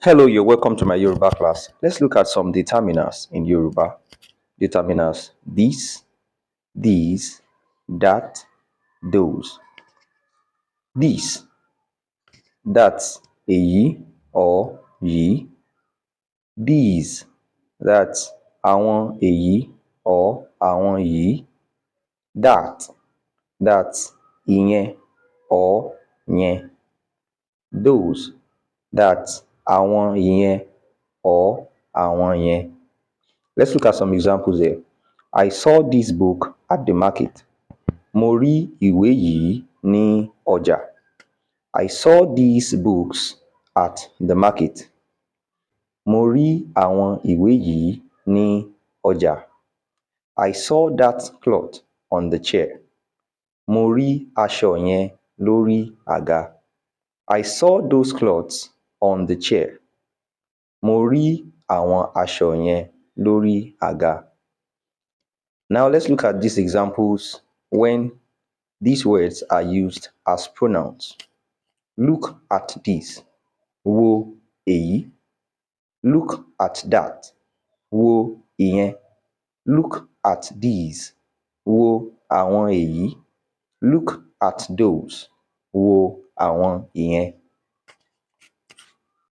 Hello, you're welcome to my Yoruba class. Let's look at some determiners in Yoruba. Determiners: this, these, that, those. This, that's èyí or yìí. These, that's àwọn èyí or àwọn yìí. That's ìyẹn or yẹn. Those, that's àwọn ìyẹn or àwọn yẹn. Let's look at some examples here. I saw this book at the market. Mo rí ìwé yìí ní ọjà. I saw these books at the market. Mo rí àwọn ìwé yìí ní ọjà. I saw that cloth on the chair. Mo rí aṣọ yẹn lórí àga. I saw those cloths on the chair. Mo rí àwọn aṣọ yẹn lórí àga. Now let's look at these examples when these words are used as pronouns. Look at this. Wo èyí. Look at that. Wo ìyẹn. Look at these. Wo àwọn èyí. Look at those. Wo àwọn ìyẹn.